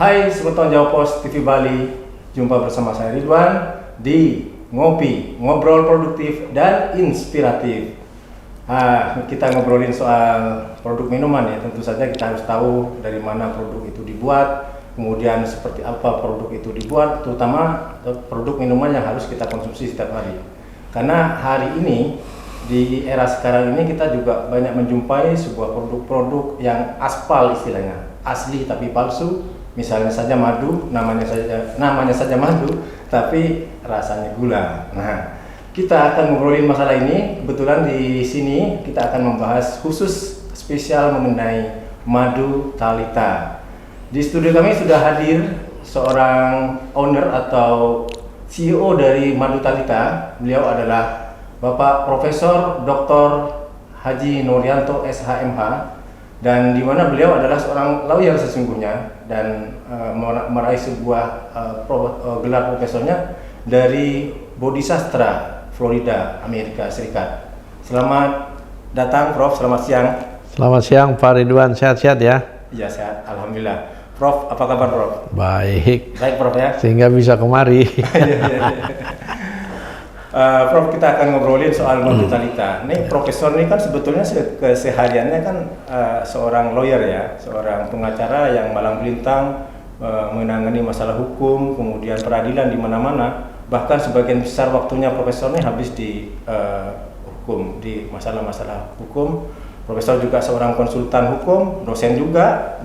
Hai Sobat Jawa Pos TV Bali, jumpa bersama saya Ridwan di Ngopi, ngobrol produktif dan inspiratif. Kita ngobrolin soal produk minuman ya. Tentu saja kita harus tahu dari mana produk itu dibuat, kemudian seperti apa produk itu dibuat, terutama produk minuman yang harus kita konsumsi setiap hari. Karena hari ini, di era sekarang ini kita juga banyak menjumpai sebuah produk-produk yang aspal istilahnya, asli tapi palsu. Misalnya saja madu, namanya saja madu, tapi rasanya gula. Nah, kita akan ngobrolin masalah ini. Kebetulan di sini kita akan membahas khusus spesial mengenai madu Thalita. Di studio kami sudah hadir seorang owner atau CEO dari madu Thalita. Beliau adalah Bapak Profesor Dr. Haji Nuryanto SHMH, dan di mana beliau adalah seorang lawyer sesungguhnya dan meraih sebuah gelar profesornya dari Bodhisastra Florida, Amerika Serikat. Selamat datang Prof, selamat siang. Selamat siang Pak Ridwan, sehat-sehat ya? Iya sehat, Alhamdulillah. Prof, apa kabar Prof? Baik. Baik Prof ya? Sehingga bisa kemari. Prof, kita akan ngobrolin soal madu Thalita. Nih profesor ini kan sebetulnya kesehariannya kan seorang lawyer ya, seorang pengacara yang malang melintang menangani masalah hukum, kemudian peradilan di mana-mana. Bahkan sebagian besar waktunya profesor ini habis di hukum, di masalah-masalah hukum. Profesor juga seorang konsultan hukum, dosen juga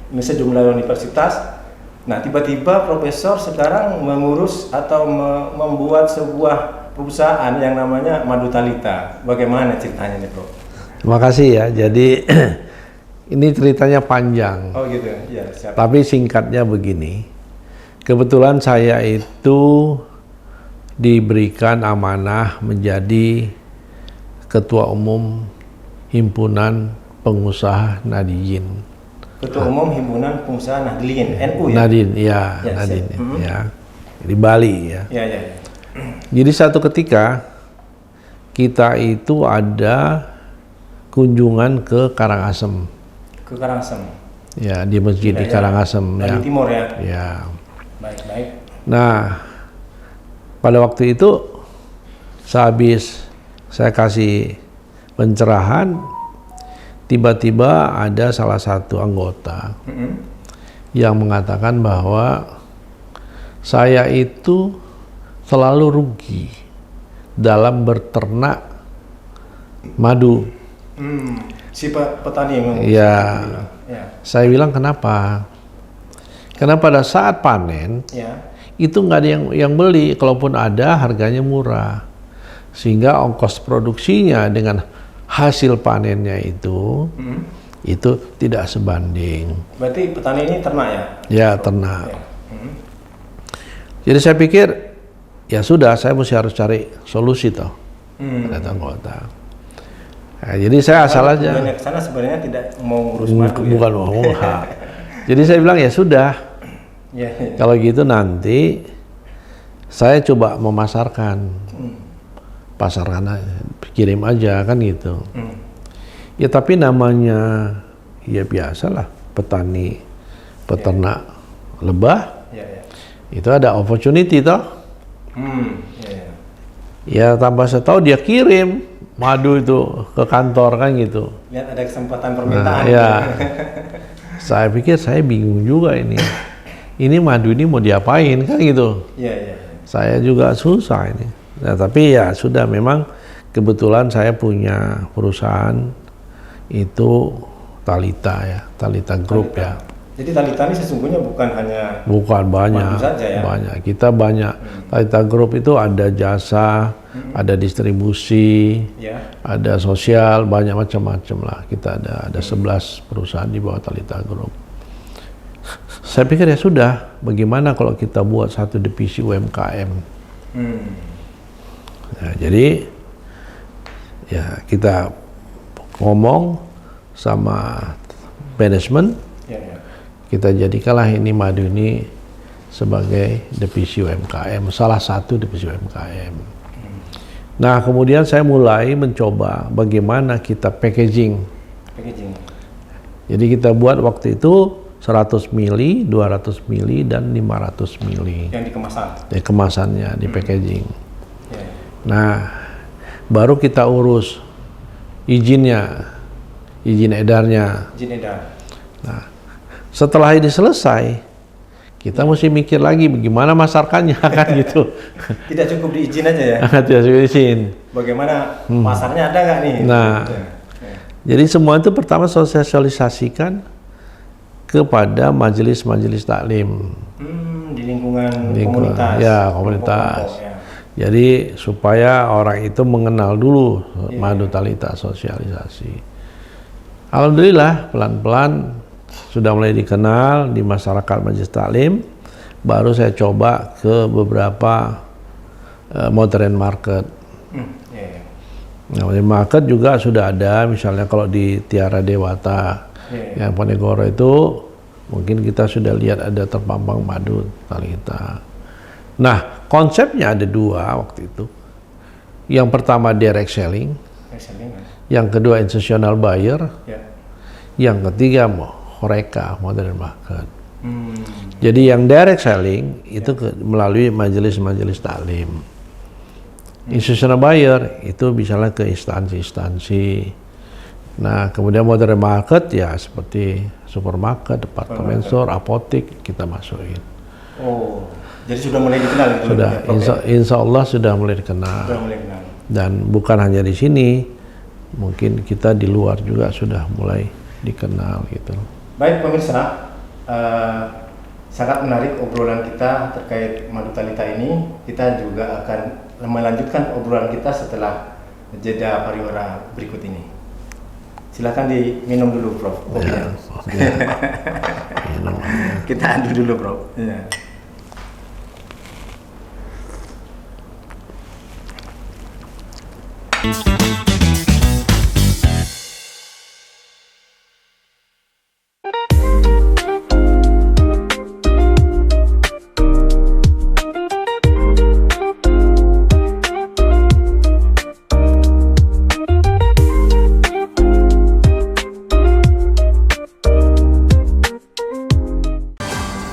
di sejumlah universitas. Nah, tiba-tiba profesor sekarang mengurus atau membuat sebuah perusahaan yang namanya madu Thalita. Bagaimana ceritanya nih, Bro? Terima kasih ya. Jadi ini ceritanya panjang. Oh gitu, ya. Siap. Tapi singkatnya begini. Kebetulan saya itu diberikan amanah menjadi Ketua Umum Himpunan Pengusaha Nahdiyin. Ketua Umum Himpunan Pengusaha Nahdiyin, NU ya? Nahdiyin, ya, Nahdiyin, ya. Di Bali ya. Ya. Jadi satu ketika kita itu ada kunjungan ke Karangasem. Ke Karangasem. Ya, di masjid di Karangasem Bali ya. Timur ya. Ya. Baik. Nah, pada waktu itu sehabis saya kasih pencerahan, tiba-tiba ada salah satu anggota yang mengatakan bahwa saya itu selalu rugi dalam berternak madu. Si petani yang ya. Saya bilang kenapa? Karena pada saat panen itu nggak ada yang beli, kalaupun ada harganya murah, sehingga ongkos produksinya dengan hasil panennya itu tidak sebanding. Berarti petani ini ternak ya? Ya, ternak. Jadi saya pikir ya sudah, saya harus cari solusi toh. Kata anggota. Nah, jadi saya asal aja. Kesana sebenarnya tidak mau ngurus madu ya? Bukan mau. Jadi saya bilang ya sudah. Kalau gitu nanti saya coba memasarkan. Pasarkan aja, kirim aja kan gitu. Ya tapi namanya ya biasalah petani, peternak lebah. Itu ada opportunity toh. Ya tanpa saya tahu dia kirim madu itu ke kantor kan gitu. Lihat ada kesempatan permintaan. Saya pikir saya bingung juga ini. Ini madu ini mau diapain kan gitu. Saya juga susah ini. Nah, tapi ya sudah, memang kebetulan saya punya perusahaan itu Thalita ya, Thalita Group ya. Jadi Thalita ini sesungguhnya bukan hanya banyak madu saja ya? Banyak. Kita banyak. Thalita Group itu ada jasa, ada distribusi, ada sosial, banyak macam-macam lah. Kita ada 11 perusahaan di bawah Thalita Group. Saya pikir ya sudah, bagaimana kalau kita buat satu divisi UMKM. Nah, jadi ya kita ngomong sama manajemen, kita jadikanlah ini madu ini sebagai divisi UMKM, salah satu divisi UMKM. Nah, kemudian saya mulai mencoba bagaimana kita packaging. Jadi kita buat waktu itu 100 mili, 200 mili, dan 500 mili. Yang di kemasan? Di kemasannya, di packaging. Yeah. Nah, baru kita urus izinnya, izin edarnya. Izin edar. Nah, setelah ini selesai, kita mesti mikir lagi bagaimana masarkannya kan gitu. Tidak cukup diizin aja ya? Tidak cukup izin. Bagaimana pasarnya ada nggak nih? Nah, jadi semua itu pertama sosialisasikan kepada majelis-majelis taklim. Di lingkungan komunitas. Ya, komunitas. Ya. Jadi supaya orang itu mengenal dulu madu talita, sosialisasi. Alhamdulillah pelan-pelan sudah mulai dikenal di masyarakat majelis taklim. Baru saya coba ke beberapa modern market. Nah, modern market juga sudah ada, misalnya kalau di Tiara Dewata. Yang Ponegoro itu mungkin kita sudah lihat ada terpampang madu talita. Nah, konsepnya ada dua waktu itu. Yang pertama direct selling, yang kedua institutional buyer, yang ketiga HoReCa, modern market. Jadi yang direct selling itu melalui majelis-majelis taklim. Institutional buyer itu misalnya ke instansi-instansi. Nah, kemudian modern market ya seperti supermarket, department store, apotek kita masukin. Oh, jadi sudah mulai dikenal gitu? Sudah, insya Allah sudah mulai dikenal. Sudah mulai dikenal. Dan bukan hanya di sini, mungkin kita di luar juga sudah mulai dikenal gitu. Baik pemirsa, sangat menarik obrolan kita terkait madu talita ini. Kita juga akan melanjutkan obrolan kita setelah jeda pariwara berikut ini. Silakan diminum dulu, Prof. Ya. Kita adu dulu, Prof. Ya.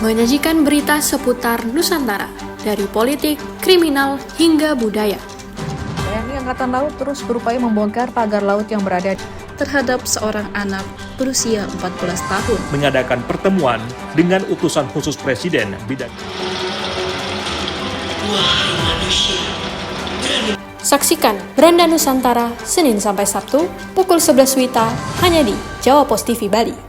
Menyajikan berita seputar Nusantara, dari politik, kriminal, hingga budaya. TNI Angkatan Laut terus berupaya membongkar pagar laut yang berada terhadap seorang anak berusia 14 tahun. Mengadakan pertemuan dengan utusan khusus Presiden bidang. Saksikan Beranda Nusantara Senin sampai Sabtu pukul 11 WITA hanya di Jawa Pos TV Bali.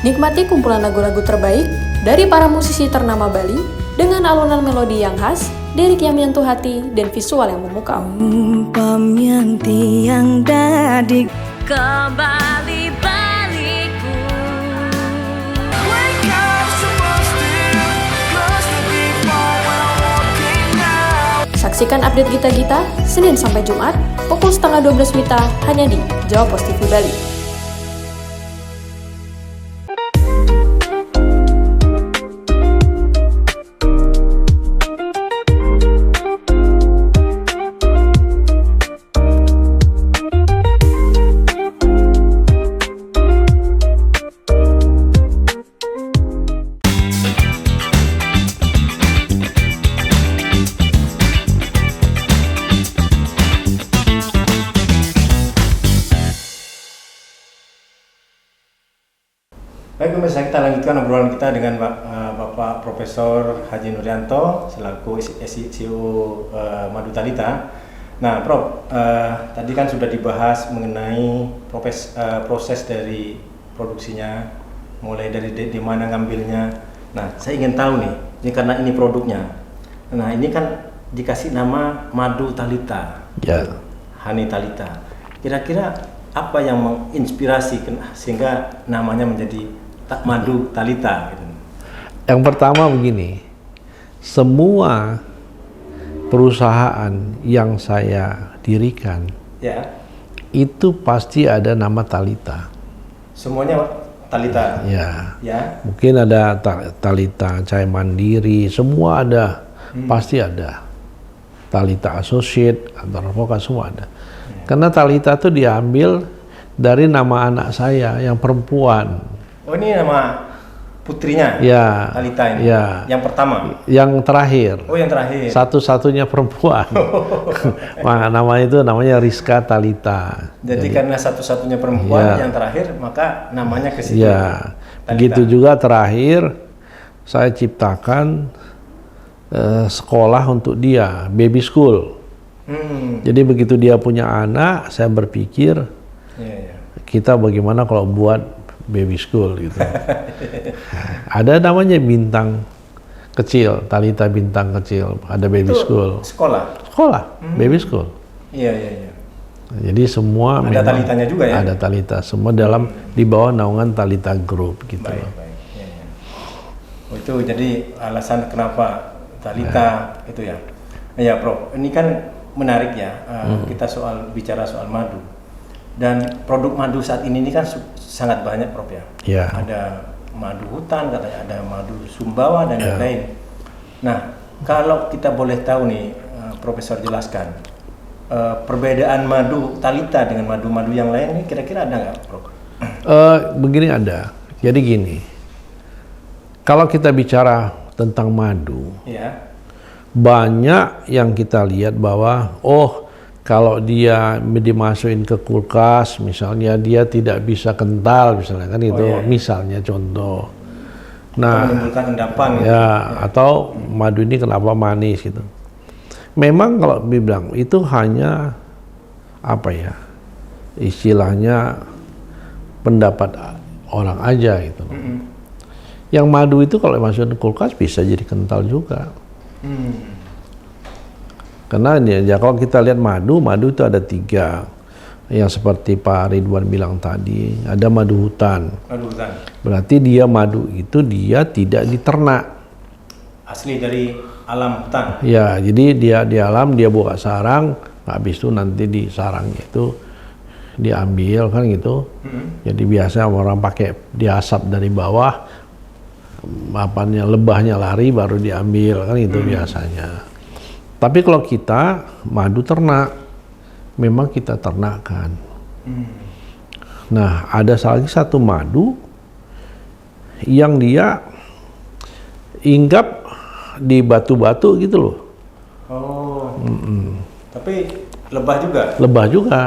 Nikmati kumpulan lagu-lagu terbaik dari para musisi ternama Bali dengan alunan melodi yang khas, lirik yang menyentuh hati, dan visual yang memukau. Yang dadi Kembali Baliku. Saksikan update Gita-Gita Senin sampai Jumat pukul 11:30 WITA hanya di Jawa Pos TV Bali. Baik pemirsa, kita lanjutkan obrolan kita dengan Bapak Profesor Haji Nuryanto selaku CEO Madu Talita. Nah, Prof, tadi kan sudah dibahas mengenai proses dari produksinya, mulai dari di mana ngambilnya. Nah, saya ingin tahu nih, ini karena ini produknya. Nah, ini kan dikasih nama Madu Talita, Ya. Honey Talita. Kira-kira apa yang menginspirasi sehingga namanya menjadi Madu Talita? Gitu. Yang pertama begini, semua perusahaan yang saya dirikan Ya. itu pasti ada nama Talita. Semuanya Talita. Ya. Ya. Mungkin ada Talita Cahaya Mandiri, semua ada. Pasti ada. Talita Associate, kantor advokat semua ada. Karena Talita itu diambil dari nama anak saya yang perempuan. Oh, ini nama putrinya? Ya. Talita ini? Ya. Yang pertama? Yang terakhir. Oh, yang terakhir. Satu-satunya perempuan. Nama itu namanya Rizka Talita. Jadi karena satu-satunya perempuan yang terakhir, maka namanya ke situ. Ya. Begitu juga terakhir saya ciptakan sekolah untuk dia, baby school. Jadi begitu dia punya anak, saya berpikir kita bagaimana kalau buat baby school gitu. Ada namanya Bintang Kecil, Talita Bintang Kecil, ada baby itu school. Sekolah, baby school. Iya. Jadi semua ada Talitanya juga ya? Ada Talita, semua dalam di bawah naungan Talita Group gitu. Baik. Ya. Oh, itu jadi alasan kenapa Talita itu ya. Ya, Prof. Ini kan menarik ya. Kita bicara soal madu. Dan produk madu saat ini kan sangat banyak, Prof ya. Ya. Ada madu hutan, katanya ada madu Sumbawa dan lain-lain. Nah, kalau kita boleh tahu nih, Profesor jelaskan perbedaan madu Talita dengan madu-madu yang lain ini kira-kira ada nggak, Prof? Begini ada. Jadi gini, kalau kita bicara tentang madu, banyak yang kita lihat bahwa kalau dia dimasukin ke kulkas, misalnya dia tidak bisa kental, misalnya kan itu, misalnya contoh. Nah, menimbulkan endapan. Ya, atau madu ini kenapa manis gitu. Memang kalau dibilang itu hanya apa ya, istilahnya pendapat orang aja gitu. Yang madu itu kalau masukin ke kulkas bisa jadi kental juga. Karena ya kalau kita lihat madu itu ada 3. Yang seperti Pak Ridwan bilang tadi, ada madu hutan. Berarti madu itu dia tidak diternak. Asli dari alam hutan. Ya, jadi dia di alam, dia buka sarang, habis itu nanti di sarang itu diambil kan gitu. Jadi biasa orang pakai diasap dari bawah, lebahnya lari baru diambil kan itu biasanya. Tapi kalau kita madu ternak, memang kita ternakkan. Nah, ada lagi satu madu yang dia hinggap di batu-batu gitu loh. Tapi lebah juga? Lebah juga.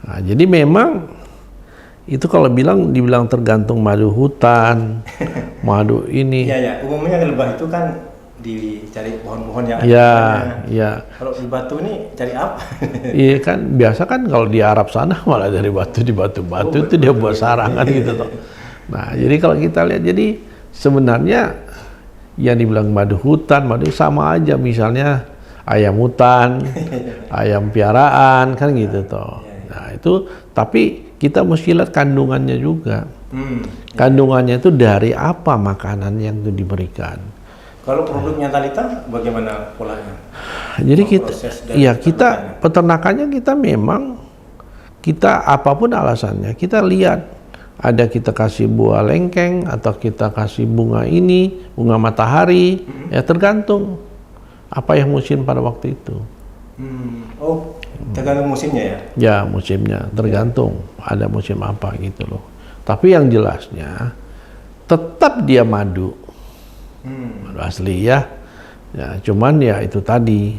Nah, jadi memang itu kalau dibilang tergantung madu hutan, madu ini. Iya. Umumnya lebah itu kan dicari pohon-pohon yang ada. Kalau di batu ini cari apa? Iya kan, biasa kan kalau di Arab sana malah dari batu di batu-batu itu dia buat sarangan gitu toh. Nah, jadi kalau kita lihat, jadi sebenarnya yang dibilang madu hutan, madu sama aja, misalnya ayam hutan, ayam piaraan kan gitu toh. Nah, itu tapi kita mesti lihat kandungannya juga. Kandungannya itu dari apa makanan yang itu diberikan. Kalau produknya Talita bagaimana polanya? Jadi kita peternakannya kita memang apapun alasannya kita lihat, ada kita kasih buah lengkeng atau kita kasih bunga matahari, ya tergantung apa yang musim pada waktu itu. Tergantung musimnya ya? Ya, musimnya tergantung ada musim apa gitu loh. Tapi yang jelasnya tetap dia madu. Madu asli ya. Cuman ya itu tadi.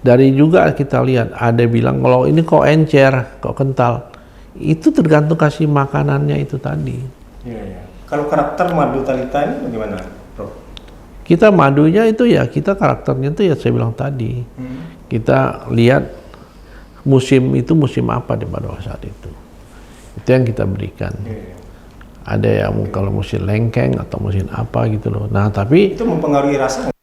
Dari juga kita lihat ada bilang kalau ini kok encer, kok kental. Itu tergantung kasih makanannya itu tadi. Iya. Kalau karakter madu Talita ini bagaimana, Prof? Kita madunya itu ya, kita karakternya itu ya saya bilang tadi. Kita lihat musim apa pada saat itu. Itu yang kita berikan. Ada yang kalau musim lengkeng atau musim apa gitu loh. Nah, tapi itu mempengaruhi rasa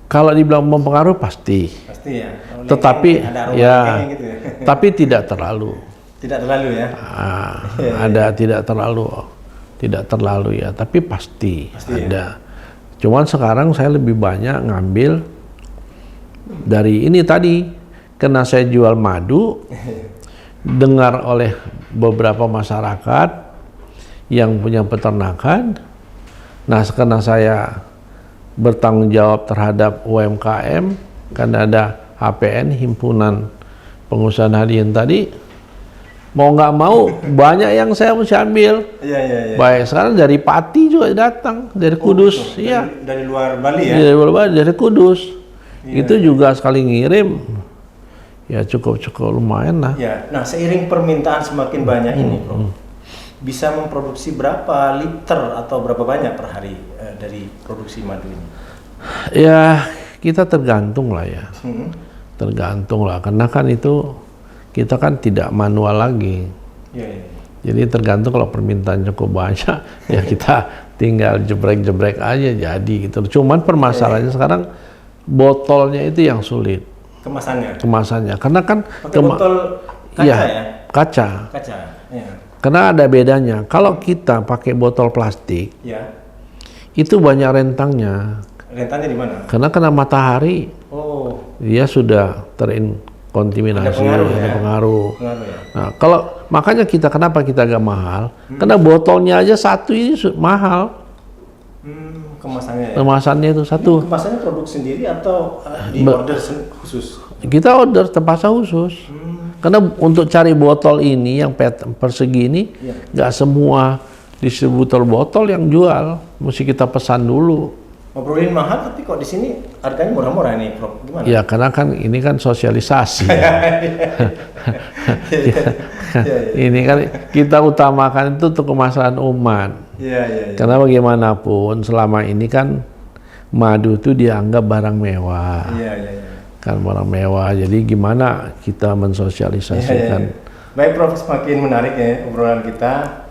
kalau dibilang mempengaruhi pasti ya. Tetapi gitu ya. Tapi tidak terlalu. Tidak terlalu ya. Tidak terlalu ya, tapi pasti ada. Cuman sekarang saya lebih banyak ngambil dari ini tadi, karena saya jual madu, dengar oleh beberapa masyarakat yang punya peternakan. Nah, karena saya bertanggung jawab terhadap UMKM, karena ada HPN, Himpunan Pengusaha Harian tadi, mau nggak mau banyak yang saya mesti ambil. Iya. Baik, sekarang dari Pati juga datang, dari Kudus. Iya. Dari luar Bali ya? Dari luar Bali, dari Kudus. Itu juga sekali ngirim, ya cukup lumayan lah. Ya, nah seiring permintaan semakin banyak ini, Bro, bisa memproduksi berapa liter atau berapa banyak per hari dari produksi madu ini? Ya, kita tergantung lah ya. Tergantung lah, karena kan itu kita kan tidak manual lagi. Iya. Jadi tergantung, kalau permintaan cukup banyak, ya kita tinggal jebrek-jebrek aja jadi gitu. Cuman permasalahannya sekarang botolnya itu yang sulit. Kemasannya. Karena kan pakai botol kaca ya? Kaca. Ya. Karena ada bedanya. Kalau kita pakai botol plastik, Ya. itu banyak rentangnya. Rentangnya di mana? Karena kena matahari, dia sudah terkontaminasi, ada pengaruh. Ya? Nah, makanya kenapa kita agak mahal? Karena botolnya aja satu ini mahal. Kemasannya ya? Kemasannya itu satu. Kemasannya produk sendiri atau di order khusus? Kita order terpaksa khusus. Karena untuk cari botol ini yang persegi ini, nggak semua distributor botol yang jual, mesti kita pesan dulu. Ngobrolin mahal, tapi kok di sini harganya murah-murah nih, Prof. Gimana? Ya, karena kan ini kan sosialisasi. Ini kan kita utamakan itu untuk kemaslahatan umat. Iya. Karena bagaimanapun selama ini kan madu itu dianggap barang mewah. Iya. Kan barang mewah. Jadi gimana kita mensosialisasikan? Iya. Baik, Prof, semakin menarik ya obrolan kita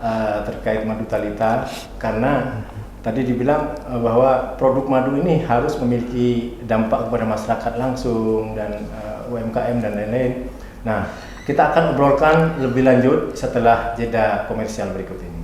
terkait madu Thalita, karena tadi dibilang bahwa produk madu ini harus memiliki dampak kepada masyarakat langsung dan UMKM dan lain-lain. Nah, kita akan obrolkan lebih lanjut setelah jeda komersial berikut ini.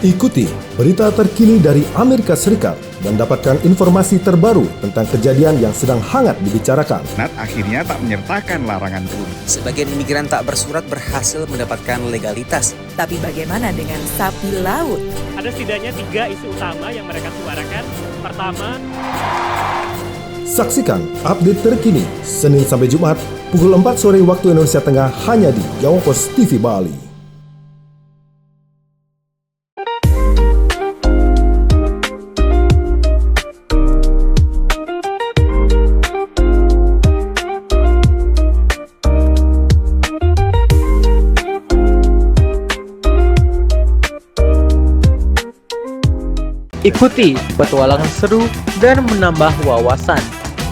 Ikuti berita terkini dari Amerika Serikat dan dapatkan informasi terbaru tentang kejadian yang sedang hangat dibicarakan. Senat akhirnya tak menyertakan larangan turun. Sebagian imigran tak bersurat berhasil mendapatkan legalitas. Tapi bagaimana dengan sapi laut? Ada setidaknya 3 isu utama yang mereka suarakan. Pertama, saksikan update terkini Senin sampai Jumat pukul 4 sore waktu Indonesia Tengah hanya di Jawa Post TV Bali. ikuti petualangan seru dan menambah wawasan.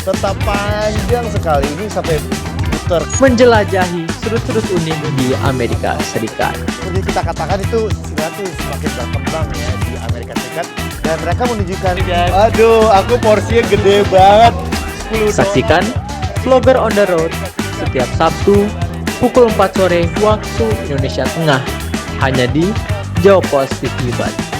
Tetap panjang sekali ini sampai putar. Menjelajahi sudut-sudut unik di Amerika Serikat. Jadi kita katakan itu Cincinnati semakin berkembang ya di Amerika Serikat. Dan mereka menunjukkan, aduh aku porsinya gede banget. Saksikan Vlogger on the Road setiap Sabtu pukul 4 sore waktu Indonesia Tengah. Hanya di Jawa Post TV Bali.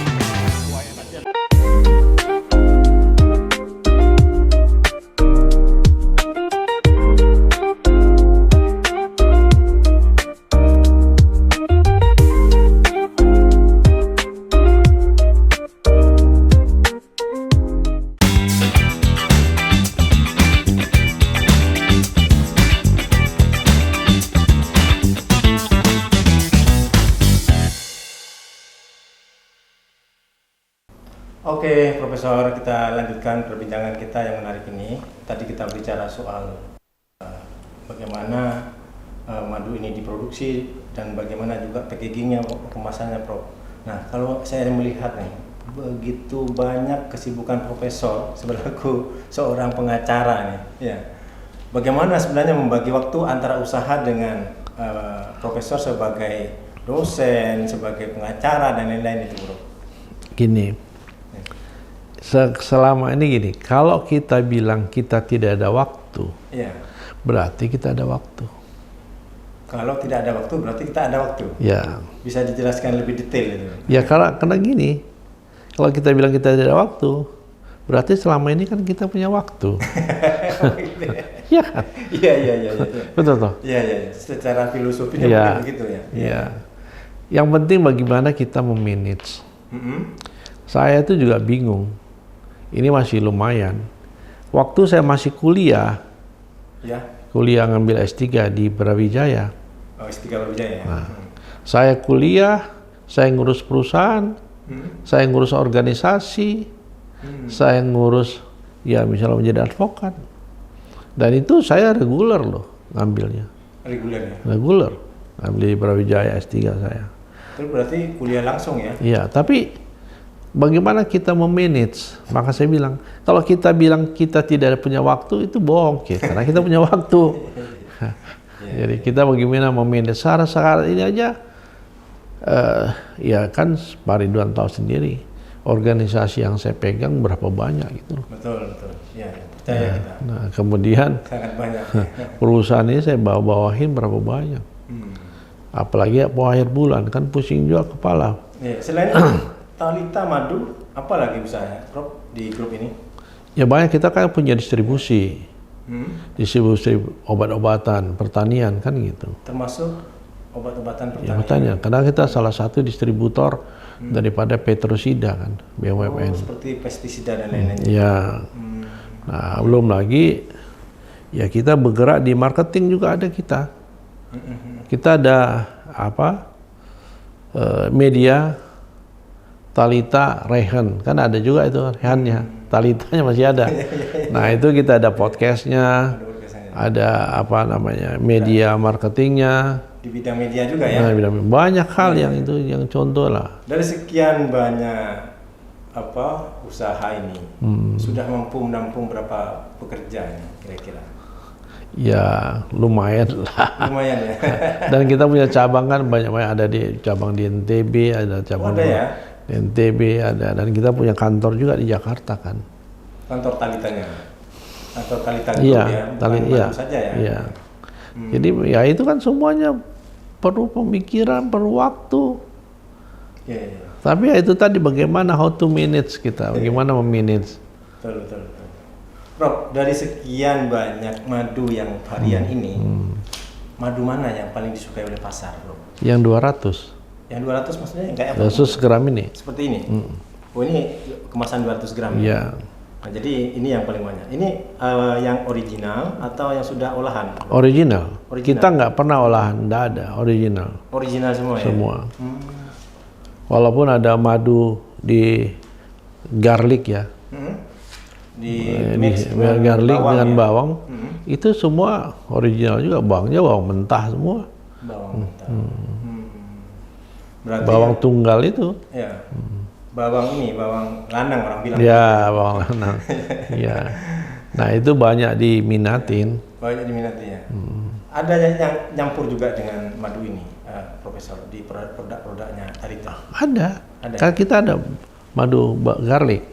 Oke, Profesor, kita lanjutkan perbincangan kita yang menarik ini. Tadi kita bicara soal bagaimana madu ini diproduksi dan bagaimana juga packagingnya, kemasannya, Prof. Nah, kalau saya melihat nih, begitu banyak kesibukan Profesor sebagai seorang pengacara nih, ya. Bagaimana sebenarnya membagi waktu antara usaha dengan Profesor sebagai dosen, sebagai pengacara dan lain-lain itu, Bro? Gini, selama ini gini, kalau kita bilang kita tidak ada waktu, berarti kita ada waktu. Kalau tidak ada waktu, berarti kita ada waktu. Ya. Bisa dijelaskan lebih detail itu? Ya, karena gini, kalau kita bilang kita tidak ada waktu, berarti selama ini kan kita punya waktu. Iya kan? Iya. Betul toh? Iya. Secara filosofinya begitu ya. Iya. Yang penting bagaimana kita memanage. Saya itu juga bingung. Ini masih lumayan. Waktu saya masih kuliah, kuliah ngambil S3 di Brawijaya. Oh, S3 Brawijaya. Nah, saya kuliah, saya ngurus perusahaan, saya ngurus organisasi, saya ngurus ya misalnya menjadi advokat. Dan itu saya reguler loh ngambilnya. Reguler ya? Reguler. Ngambil di Brawijaya S3 saya. Itu berarti kuliah langsung ya? Iya, tapi bagaimana kita memanage? Maka saya bilang, kalau kita bilang kita tidak punya waktu, itu bohong kita, karena kita punya waktu. Jadi kita bagaimana memanage sekarang ini aja, ya kan Pak Ridwan tahu sendiri, organisasi yang saya pegang berapa banyak gitu. Betul. Ya, percaya kita. Nah, kemudian sangat banyak. Perusahaan ini saya bawahin berapa banyak. Apalagi akhir bulan kan pusing juga kepala. Ya, selain Talita Madu, apa lagi usahanya, Prof, di grup ini? Ya banyak, kita kan punya distribusi, distribusi obat-obatan, pertanian kan gitu. Termasuk obat-obatan pertanian? Ya pertanian, karena kita salah satu distributor daripada petrosida kan, BUMN. Seperti pestisida dan lain-lainnya? Ya, nah belum lagi, ya kita bergerak di marketing juga ada kita. Kita ada media Talita Rehan, kan ada juga itu Rehannya, Talitanya masih ada. Nah itu kita ada podcastnya, ada media marketingnya. Di bidang media juga ya? Nah, banyak hal yang itu, yang contoh lah. Dari sekian banyak usaha ini, sudah mampu menampung berapa pekerja kira-kira? Ya lumayan lah. Lumayan ya. Dan kita punya cabang kan banyak, ada di cabang di NTB, ada cabang di NTB ada, dan kita punya kantor juga di Jakarta kan. Kantor Talitanya atau Talita Group saja ya. Iya. Jadi ya itu kan semuanya perlu pemikiran, perlu waktu. Tapi ya itu tadi bagaimana how to manage kita, bagaimana memanage. Betul. Prof, dari sekian banyak madu yang varian ini, madu mana yang paling disukai oleh pasar, Prof? Yang 200. Yang 200 maksudnya yang kayak apa? 200 gram ini. Seperti ini? Oh ini kemasan 200 gram? Iya. Nah, jadi ini yang paling banyak. Ini yang original atau yang sudah olahan? Original. Kita nggak pernah olahan, nggak ada. Original. Original semua ya? Semua. Walaupun ada madu di garlic ya. Di garlic dengan bawang, itu semua original juga, bawangnya bawang mentah semua. Bawang mentah. Berarti bawang tunggal itu. Ya. Bawang lanang orang bilang. Ya, bawang lanang. Ya. Nah, itu banyak diminatin. Banyak diminati ya. Ada yang nyampur juga dengan madu ini, Profesor, di produk-produknya Talita? Ada. Kan kita ada madu garlic.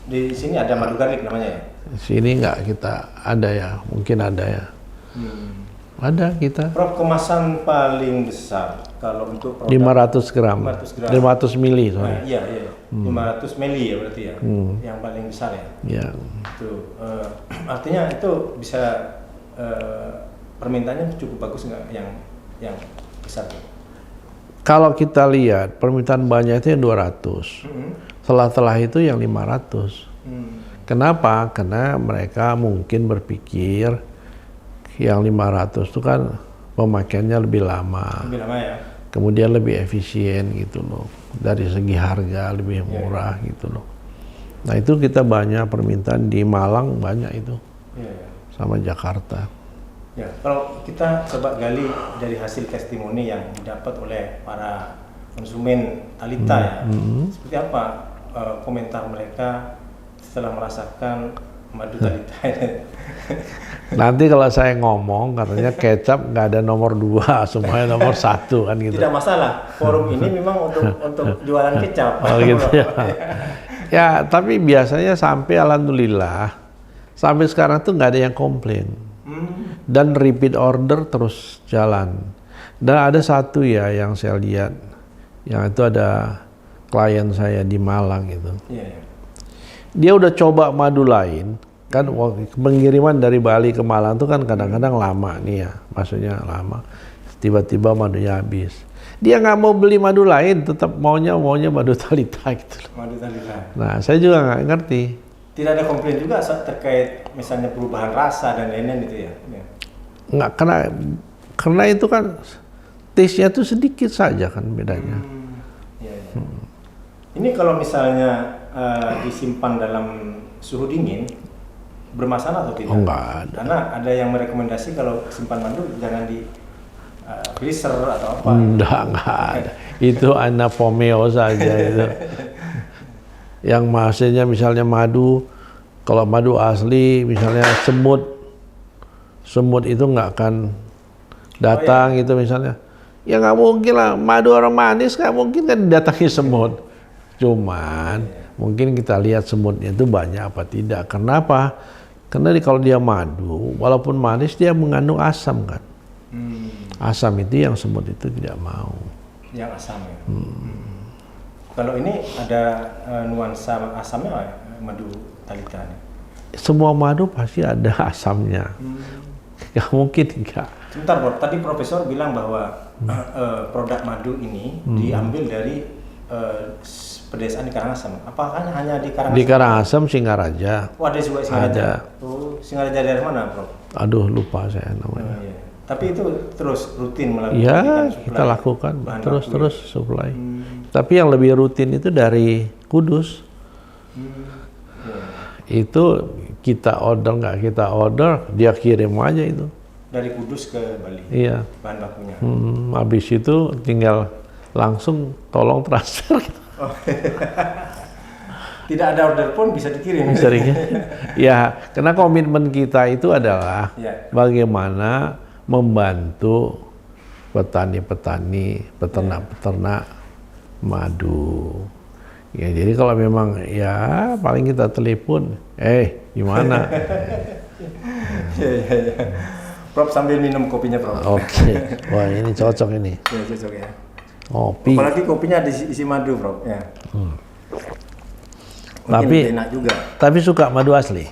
Di sini ada madu garlic namanya ya? Sini enggak, kita ada ya, mungkin ada ya. Ada kita. Prof, kemasan paling besar kalau untuk produk 500 gram. 500 mili soalnya. Iya. 500 mili ya berarti ya. Yang paling besar ya. Iya. Itu artinya itu bisa permintaannya cukup bagus nggak yang besar? Kalau kita lihat permintaan banyak itu yang 200. Setelah itu yang 500. Kenapa? Karena mereka mungkin berpikir yang 500 itu kan pemakaiannya lebih lama. Lebih lama ya. Kemudian lebih efisien gitu loh. Dari segi harga lebih murah gitu loh. Nah itu kita banyak permintaan di Malang banyak itu. Sama Jakarta. Ya, kalau kita coba gali dari hasil testimoni yang didapat oleh para konsumen Talita ya, seperti apa komentar mereka setelah merasakan madu Talita? Nanti kalau saya ngomong katanya kecap nggak ada nomor 2, semuanya nomor 1 kan gitu. Tidak masalah. Forum ini memang untuk jualan kecap. Oh gitu ya. Ya, tapi biasanya sampai alhamdulillah sampai sekarang tuh nggak ada yang komplain. Dan repeat order terus jalan. Dan ada satu ya yang saya lihat, yang itu ada klien saya di Malang itu. Dia udah coba madu lain, kan pengiriman dari Bali ke Malang itu kan kadang-kadang lama nih ya, maksudnya lama. Tiba-tiba madunya habis. Dia nggak mau beli madu lain, tetap maunya madu Thalita gitu. Madu Thalita. Nah, saya juga nggak ngerti. Tidak ada komplain juga terkait misalnya perubahan rasa dan lain-lain itu ya? Nggak, karena itu kan taste-nya tuh sedikit saja kan bedanya. Ini kalau misalnya disimpan dalam suhu dingin, bermasalah atau tidak? Oh, enggak ada. Karena ada yang merekomendasi kalau simpan madu jangan di freezer atau apa? Enggak ada. Itu anapomeo saja itu. Yang maksudnya misalnya madu, kalau madu asli misalnya semut itu nggak akan datang itu misalnya. Ya nggak mungkin lah, madu orang manis nggak mungkin kan didatangi semut. Cuman mungkin kita lihat semutnya itu banyak apa tidak. Kenapa? Karena kalau dia madu, walaupun manis dia mengandung asam kan. Asam itu yang semut itu tidak mau. Yang asam ya. Kalau ini ada nuansa asamnya madu Thalita ini? Semua madu pasti ada asamnya. Gak mungkin enggak. Sebentar Bro, tadi Profesor bilang bahwa produk madu ini diambil dari pedesaan di Karangasem. Apakah hanya di Karangasem? Di Karangasem, Singaraja. Oh, ada juga Singaraja. Ada. Oh, Singaraja dari mana, Prof? Aduh, lupa saya namanya. Iya. Tapi itu terus rutin melakukan ya, supply. Kita lakukan terus supply. Tapi yang lebih rutin itu dari Kudus. Itu kita order nggak kita order, dia kirim aja itu. Dari Kudus ke Bali. Iya. Bahan bakunya. Habis itu tinggal langsung tolong transfer. Oh. Tidak ada order pun bisa dikirim. Bisa dikirim. Ya, karena komitmen kita itu adalah bagaimana membantu petani-petani, peternak-peternak madu. Ya, jadi kalau memang ya paling kita telepon, gimana? Ya. Prof sambil minum kopinya, Prof. Oke. Wah, ini cocok ini. Ya, cocok ya. Kopi. Apalagi kopinya isi madu, Prof. Ya. Tapi enak juga. Tapi suka madu asli?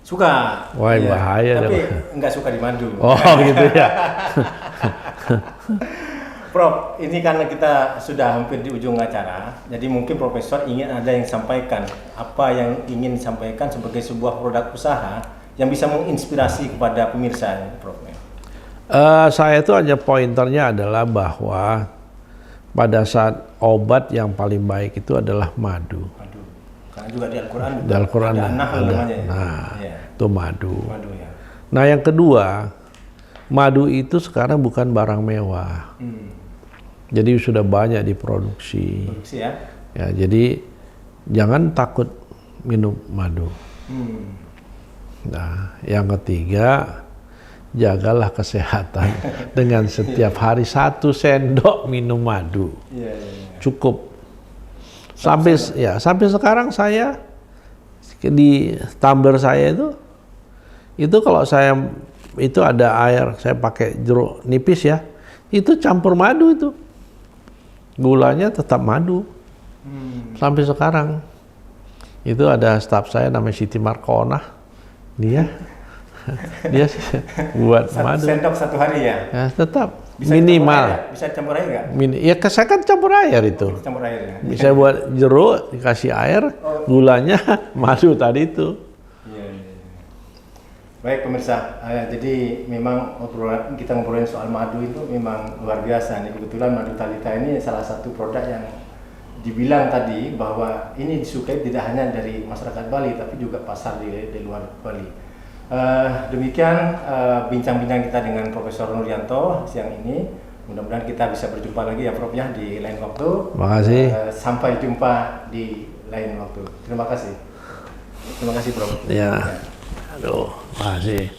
Suka. Wah, iya. Bahaya. Tapi enggak suka di madu. Oh, gitu ya. Prof, ini karena kita sudah hampir di ujung acara, jadi mungkin Profesor ingin ada yang sampaikan, apa yang ingin disampaikan sebagai sebuah produk usaha yang bisa menginspirasi kepada pemirsa, Prof. Saya itu hanya pointernya adalah bahwa pada saat obat yang paling baik itu adalah madu. Karena juga di Al-Quran ada namanya ya. Nah, itu madu. Ya. Nah, yang kedua, madu itu sekarang bukan barang mewah. Jadi sudah banyak diproduksi. Ya. Ya, jadi jangan takut minum madu. Nah, yang ketiga, jagalah kesehatan dengan setiap hari 1 sendok minum madu. Cukup. Sampai sekarang saya di tumbler saya itu kalau saya itu ada air, saya pakai jeruk nipis ya, itu campur madu itu, gulanya tetap madu. Sampai sekarang itu ada staf saya namanya Siti Markona, dia buat madu. 1 sendok 1 hari ya? Ya tetap bisa minimal. Bisa campur air nggak? Ya saya kan campur air itu. Campur air ya? Bisa buat jeruk, dikasih air, gulanya madu tadi itu. Baik pemirsa, jadi memang kita ngobrolin soal madu itu memang luar biasa nih. Kebetulan madu Thalita ini salah satu produk yang dibilang tadi bahwa ini disukai tidak hanya dari masyarakat Bali tapi juga pasar di luar Bali. Demikian bincang-bincang kita dengan Profesor Nuryanto siang ini. Mudah-mudahan kita bisa berjumpa lagi ya Prof ya di lain waktu. Terima kasih. Sampai jumpa di lain waktu. Terima kasih. Terima kasih Prof. Ya. Aduh, makasih.